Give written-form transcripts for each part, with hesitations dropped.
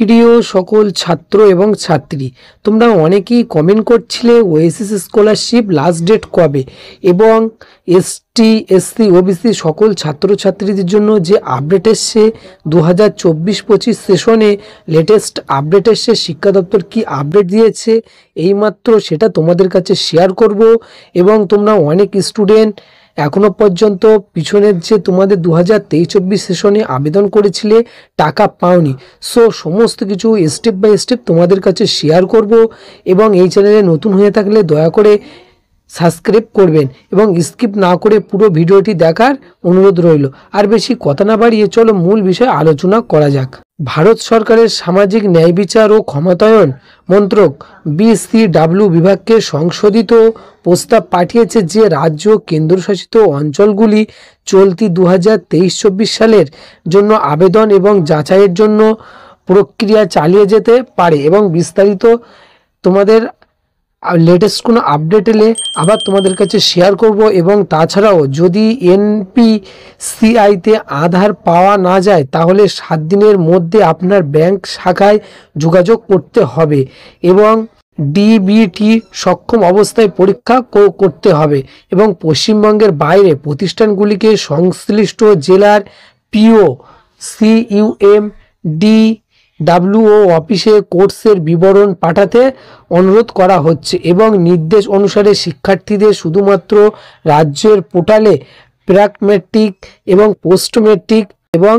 প্রিয় সকল ছাত্র এবং ছাত্রী, তোমরা অনেকেই কমেন্ট করছিলে ওএসএস স্কলারশিপ লাস্ট ডেট কবে, এবং এসটি এসসি ওবিসি সকল ছাত্রছাত্রীদের জন্য যে আপডেট এসছে 2024-25 সেশনে লেটেস্ট আপডেট এসছে, শিক্ষা দপ্তর কি আপডেট দিয়েছে এইমাত্র সেটা তোমাদের কাছে শেয়ার করব। এবং তোমরা অনেক স্টুডেন্ট এখনো পর্যন্ত পিছনের যে তোমাদের 2023-24 সেশনে আবেদন করেছিলে টাকা পাওনি, সো সমস্ত কিছু স্টেপ বাই স্টেপ তোমাদের কাছে শেয়ার করব। এবং এই চ্যানেলে নতুন হয়ে থাকলে দয়া করে সাবস্ক্রাইব করবেন এবং স্কিপ না করে পুরো ভিডিওটি দেখার অনুরোধ রইল। আর বেশি কথা না বাড়িয়ে চলো মূল বিষয়ে আলোচনা করা যাক। ভারত সরকারের সামাজিক ন্যায় বিচার ও ক্ষমতায়ন মন্ত্রক BCW বিভাগকে সংশোধিত প্রস্তাব পাঠিয়েছে, যে রাজ্য কেন্দ্রশাসিত অঞ্চলগুলি চলতি 2023-24 সালের জন্য আবেদন এবং যাচাইয়ের জন্য প্রক্রিয়া চালিয়ে যেতে পারে। এবং বিস্তারিত তোমাদের লেটেস্ট কোনো আপডেট এলে আবার তোমাদের কাছে শেয়ার করব। এবং তাছাড়াও যদি NPCIতে আধার পাওয়া না যায় তাহলে 7 দিনের মধ্যে আপনার ব্যাংক শাখায় যোগাযোগ করতে হবে এবং DBT সক্ষম অবস্থায় পরীক্ষা করতে হবে। এবং পশ্চিমবঙ্গের বাইরে প্রতিষ্ঠানগুলিকে সংশ্লিষ্ট জেলার PO CUM DWO অফিসে কোর্সের বিবরণ পাঠাতে অনুরোধ করা হচ্ছে। এবং নির্দেশ অনুসারে শিক্ষার্থীদের শুধুমাত্র রাজ্যের পোর্টালে প্রাক ম্যাট্রিক এবং পোস্ট ম্যাট্রিক এবং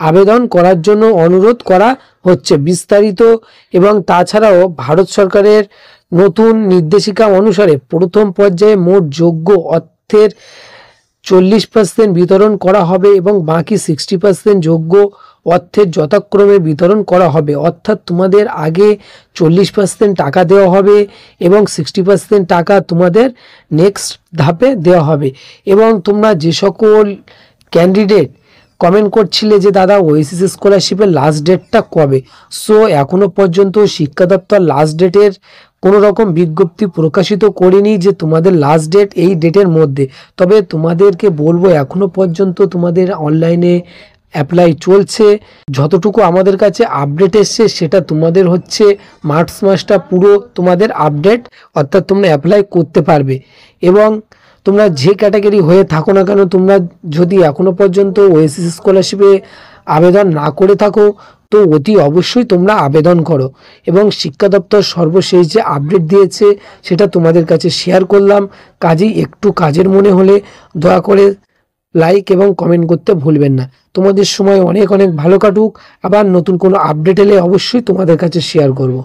আবেদন করার জন্য অনুরোধ করা হচ্ছে বিস্তারিত। এবং তাছাড়াও ভারত সরকারের নতুন নির্দেশিকা অনুসারে প্রথম পর্যায়ে মোট যোগ্য অর্থের 40% বিতরণ করা হবে এবং বাকি 60% যোগ্য অর্থের যথাক্রমে বিতরণ করা হবে। অর্থাৎ তোমাদের আগে 40% টাকা দেওয়া হবে এবং 60% টাকা তোমাদের নেক্সট ধাপে দেওয়া হবে। এবং তোমরা যে সকল ক্যান্ডিডেট কমেন্ট করছিলে যে দাদা ওএসএস স্কলারশিপের লাস্ট ডেটটা কবে, সো এখনো পর্যন্ত শিক্ষা দপ্তর লাস্ট ডেটের কোনো রকম বিজ্ঞপ্তি প্রকাশিত করেনি যে তোমাদের লাস্ট ডেট এই ডেটের মধ্যে। তবে তোমাদেরকে বলবো এখনো পর্যন্ত তোমাদের অনলাইনে অ্যাপ্লাই চলছে। যতটুকু আমাদের কাছে আপডেট এসছে সেটা তোমাদের হচ্ছে মার্চ মাসটা পুরো তোমাদের আপডেট, অর্থাৎ তোমরা অ্যাপ্লাই করতে পারবে। এবং তোমরা যে ক্যাটাগরি হয়ে থাকো না কেন, তোমরা যদি এখনো পর্যন্ত ওএসএস স্কলারশিপে আবেদন না করে থাকো তো অতি অবশ্যই তোমরা আবেদন করো। এবং শিক্ষা দপ্তর সর্বশেষ যে আপডেট দিয়েছে সেটা তোমাদের কাছে শেয়ার করলাম। কাজেই একটু কাজের মনে হলে দয়া করে লাইক এবং কমেন্ট করতে ভুলবেন না। তোমাদের সময় অনেক অনেক ভালো কাটুক। আবার নতুন কোনো আপডেট এলে অবশ্যই তোমাদের কাছে শেয়ার করব।